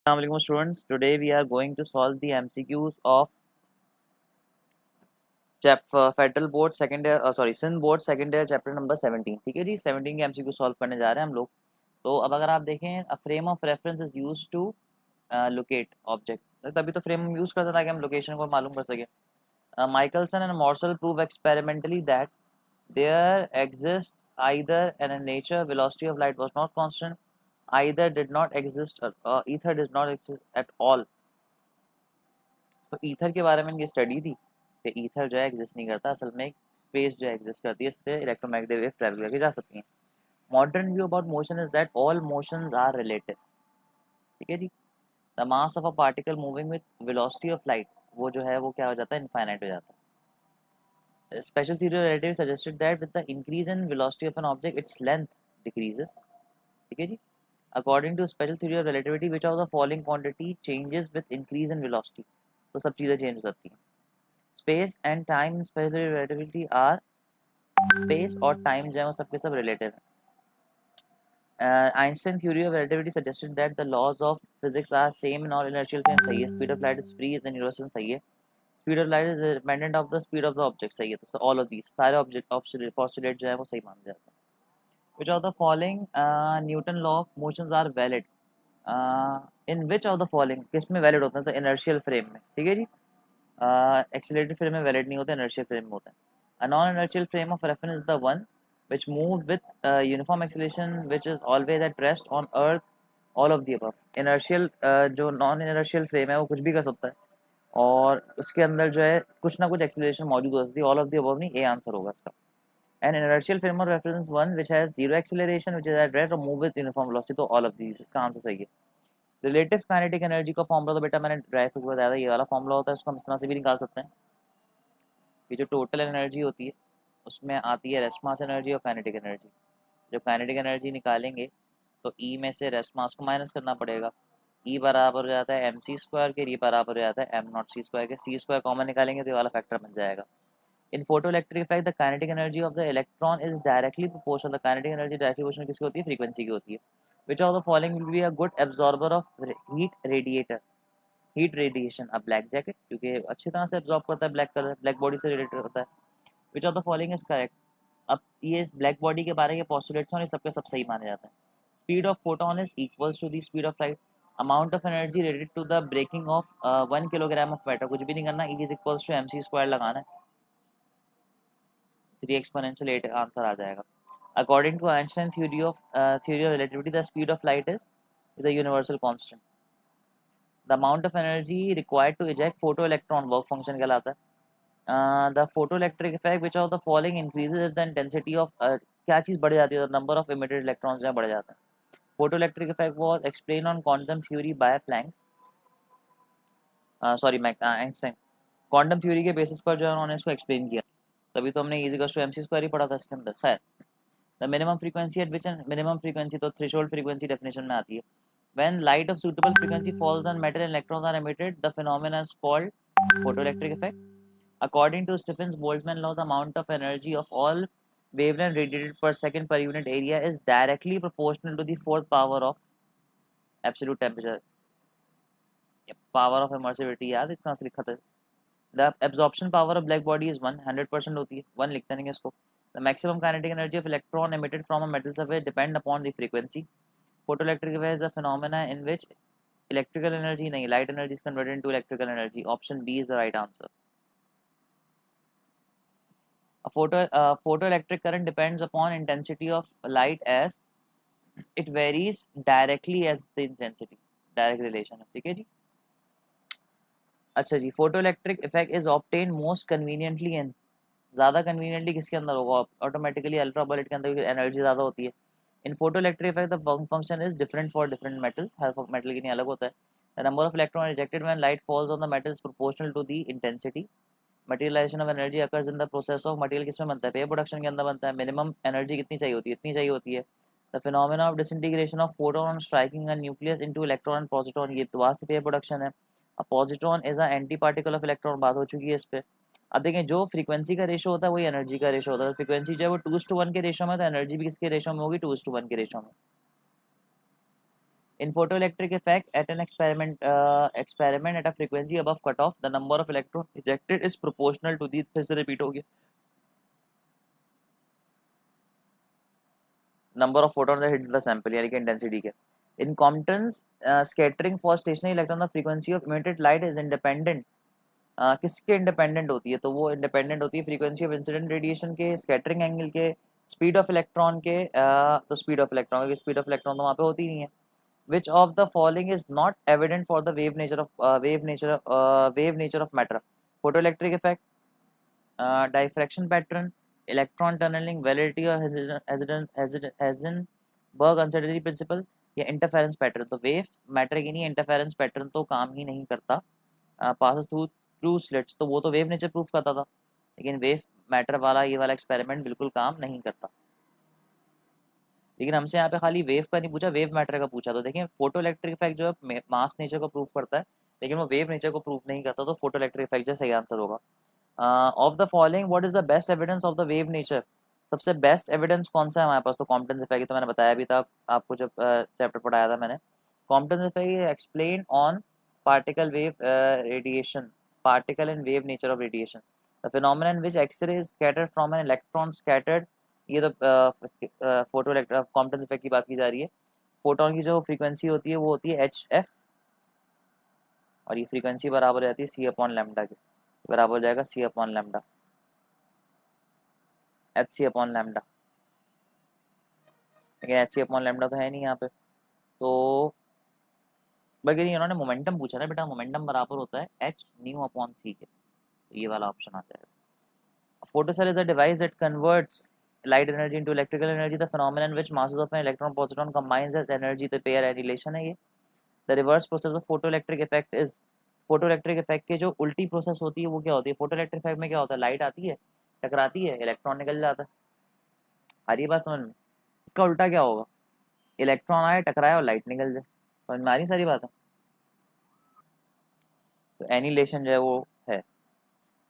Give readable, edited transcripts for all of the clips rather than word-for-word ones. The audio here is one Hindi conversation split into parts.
Assalamualaikum students. Today we are going to solve the MCQs of Federal Board second year Sindh Board second year chapter number 17. ठीक है जी, 17 के MCQ सॉल्व करने जा रहे हैं हम लोग. तो अब अगर आप देखें, a frame of reference is used to locate object. तभी तो फ्रेम यूज करते ताकि हम लोकेशन को मालूम कर सकें. Michelson and Morsel prove experimentally that there exists either and in nature velocity of light was not constant, either did not exist, ether did not exist at all. तो ईथर के बारे में इनकी स्टडी थी कि ईथर जो है एग्जिस्ट नहीं करता, असल में एक स्पेस जो एग्जिस्ट करती है, इससे इलेक्ट्रोमैग्नेटिक वेव ट्रैवल करके जा सकती हैं. Modern view about motion is that all motions are relative. ठीक है जी. The mass of a particle moving with velocity of light, वो जो है वो क्या हो जाता है, इनफाइनाइट हो जाता है. Special theory of relativity suggested that with the increase in velocity of an object its length decreases. ठीक है जी. According to special theory of relativity which of the following quantity changes with increase in velocity. तो सब चीज़ें चेंज हो जाती हैं. Space and time in special relativity are, space और टाइम जो है वो सबके सब रिलेटिव है. Einstein theory of relativity suggested that the laws of physics are same in all inertial frame. सही है. Speed of light is free is universal. सही है. Speed of light is dependent of the speed of the object. सही है. तो ऑल ऑफ दीज सारे ऑब्जेक्ट पोस्टुलेट जो है वो सही माना जाता है. Which of the following Newton law of motions are valid. In which of the following, किस में वैलिड होता है, तो इनर्शियल फ्रेम में. ठीक है जी. एक्सीलरेटेड फ्रेम में वैलिड नहीं होता, इनर्शियल फ्रेम में होता है. A non-inertial frame of reference is the one which moves with uniform acceleration which is always at rest on earth. All of the above. Inertial जो नॉन inertial फ्रेम है वो कुछ भी कर सकता है और उसके अंदर जो है कुछ ना कुछ एक्सीलरेशन मौजूद हो सकती है. ऑल ऑफ द अबव नहीं, ए आंसर होगा इसका. And inertial frame of reference one which has zero acceleration which is at rest or move with uniform velocity. तो ऑल ऑफ these इसका आंसर सही है. रिलेटिव काइनेटिक एनर्जी का फॉर्मूला तो बेटा मैंने ड्राइव को बताया था, ये वाला फॉर्मूला होता है, इसको हम इस तरह से भी निकाल सकते हैं. ये जो टोटल एनर्जी होती है उसमें आती है रेस्ट मास एनर्जी और काइनेटिक एनर्जी. जब काइनेटिक एनर्जी निकालेंगे तो ई में से रेस्ट मास को माइनस करना पड़ेगा. ई बराबर हो जाता है एम सी स्क्वायर के, ई बराबर हो जाता है एम नॉट सी स्क्वायर के. सी स्क्वायर कॉमन निकालेंगे तो ये वाला फैक्टर बन जाएगा. In photo electric effect the kinetic energy of the electron is directly proportional. The kinetic energy directly proportional किसकी होती है, फ्रीक्वेंसी की होती है. Which of the following will be a good absorber of heat radiator. Heat radiation. अब ब्लैक जैकेट, क्योंकि अच्छी तरह से एब्जॉर्ब करता है ब्लैक कलर, ब्लैक बॉडी से रिलेटेड होता है. Which of the following is correct. अब ये ब्लैक बॉडी के बारे के पोस्टुलेट्स हैं, सबके सब सही माने जाते हैं. Speed of photon is equals to the speed of light. Amount of energy related to the breaking of 1 kilogram of matter. कुछ भी नहीं करना, E is equals to M C square लगाना है. 3 एक्सपोनेंशियल 8 आंसर आ जाएगा. According to Einstein theory of relativity the speed of light is a universal constant. The amount of energy required to eject photo electron work function कहलाता है. The photo electric effect which of the following increases the intensity of, क्या चीज़ बढ़ जाती है, नंबर ऑफ इमिटेड इलेक्ट्रॉन्स जो बढ़ जाता है. Photo electric effect was explain on quantum theory by Planck's, sorry Einstein. Quantum theory के बेसिस पर जो है उन्होंने इसको एक्सप्लेन किया. तभी तो हमने is to M C square ही पढ़ा था इसके अंदर. खैर. The minimum frequency at which, minimum frequency तो थ्रेशोल्ड फ्रीक्वेंसी डेफिनेशन में आती है. When light of suitable frequency falls on metal and electrons are emitted, the phenomenon is called photoelectric effect. According to Stephen's-Boltzmann law, the amount of energy of all wavelength radiated per second per unit area is directly proportional to the fourth power of absolute temperature. Power of emissivity याद इतना से लिखा था. The absorption power of black body is 100% होती है. 1 लिखते नहीं इसको. The maximum kinetic energy of electron emitted from a metal surface depend upon the frequency. Photoelectric wave is a phenomena in which electrical energy नहीं, light energy is converted into electrical energy. Option B is the right answer. A photoelectric current depends upon intensity of light as it varies directly as the intensity. Direct relation है. ठीक है जी. अच्छा जी. Photoelectric effect is obtain most conveniently in, ज़्यादा कन्वीनियंटली किसके अंदर होगा, ऑटोमेटिकली अल्ट्रावायलेट के अंदर, एनर्जी ज़्यादा होती है. In photoelectric effect the function is different for different metals. हर मेटल के लिए अलग होता है. The number of electron rejected when light falls on the metal is proportional to the intensity. Materialization of energy occurs in the process of, material किसमें बनता है, पेपर प्रोडक्शन के अंदर बनता है. मिनिमम एनर्जी कितनी चाहिए होती है, इतनी चाहिए होती है. The phenomena of disintegration of photon striking a nucleus into electron and positron, ये दोबारा से पेपर प्रोडक्शन है. अब positron is a anti particle of electron, बात हो चुकी है इस पे. अब देखें, जो फ्रीक्वेंसी का रेशो होता है वही एनर्जी का रेशो होता है. फ्रीक्वेंसी जो है वो 2:1 के रेशो में, तो एनर्जी भी किसके रेशो में होगी, 2:1 के रेशो में. In photoelectric effect, at an experiment at a frequency above cutoff, the number of electrons ejected is proportional to the, फिर से repeat हो गया, number of photons that hit the sample, यानी कि intensity के. In Compton's scattering for stationary electron, the frequency of emitted light is independent. किसके इंडिपेंडेंट होती है? तो वो इंडिपेंडेंट होती है फ्रीक्वेंसी ऑफ इंसिडेंट रेडिएशन के, स्कैटरिंग एंगल के, स्पीड ऑफ इलेक्ट्रॉन के. तो स्पीड ऑफ इलेक्ट्रॉन, क्योंकि स्पीड ऑफ इलेक्ट्रॉन तो वहाँ पे होती नहीं है. Which of the following is not evident for the wave nature of matter? Photoelectric effect, diffraction pattern, electron tunneling, validity or Heisenberg uncertainty principle, या इंटरफेरेंस पैटर्न. तो वेव मैटर की नहीं, इंटरफेरेंस पैटर्न तो काम ही नहीं करता. पासेस थ्रू स्लिट्स, तो वो तो वेव नेचर प्रूफ करता था, लेकिन वेव मैटर वाला ये वाला एक्सपेरिमेंट बिल्कुल काम नहीं करता. लेकिन हमसे यहाँ पे खाली वेव का नहीं पूछा, वेव मैटर का पूछा. तो देखिए फोटो इलेक्ट्रिक इफेक्ट जो है मास नेचर को प्रूव करता है, लेकिन वो वेव नेचर को प्रूव नहीं करता. तो फोटो इलेक्ट्रिक इफेक्ट जो सही आंसर होगा. Of the following what is the best evidence of the wave nature? सबसे बेस्ट एविडेंस कौन सा है हमारे पास? तो कॉम्पटेंस इफेक्ट, तो मैंने बताया भी था आपको जब चैप्टर पढ़ाया था मैंने. Compton's effect explain on particle wave radiation, particle and wave nature of radiation. The phenomenon in which X-ray is scattered from an electron scattered, ये तो फोटो कॉम्पटेंस इफेक्ट की बात की जा रही है. फोटोन की जो फ्रीक्वेंसी होती है वो होती है एच एफ, और ये फ्रीक्वेंसी बराबर हो जाती है सी अपॉन लैम्डा के. बराबर हो जाएगा C upon lambda, H C upon lambda. लेकिन एच सी अपॉन लैम्डा तो है नहीं यहाँ पे. तो बल्कि नहीं, उन्होंने मोमेंटम पूछा ना बेटा, मोमेंटम बराबर होता है एच न्यू अपॉन सी के. तो ये वाला ऑप्शन आ जाएगा. Photocell is a device that converts light energy into electrical energy. The phenomenon in which masses of an electron positron combines as energy, the pair annihilation है ये. The reverse process of photoelectric effect is, photoelectric effect के जो उल्टी प्रोसेस होती है वो क्या होती है? फोटोइलेक्ट्रिक इफेक्ट में क्या होता है? लाइट आती है, टकराती है, इलेक्ट्रॉन निकल जाता है. आ रही है बात समझ में? इसका उल्टा क्या होगा? इलेक्ट्रॉन आए, टकराए और लाइट निकल जाए. समझ में आ रही सारी बात है? तो एनिलेशन जो है वो है.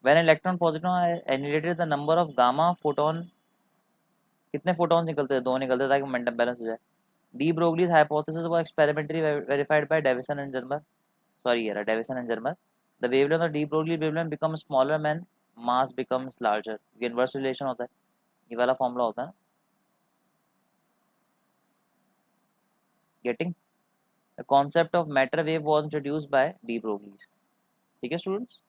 When electron positron annihilated, the number of gamma photon, कितने फोटॉन निकलते हैं? दो निकलते हैं ताकि मोमेंटम बैलेंस हो जाए. De Broglie's hypothesis was experimentally verified by Davisson and Germer. Sorry ये रहा Davisson and Germer. The wavelength of de Broglie wavelength becomes smaller when mass becomes larger. ये इनवर्स रिलेशन होता है, ये वाला फॉर्मूला होता है. Getting the concept of matter wave was introduced by de Broglie. ठीक है स्टूडेंट्स.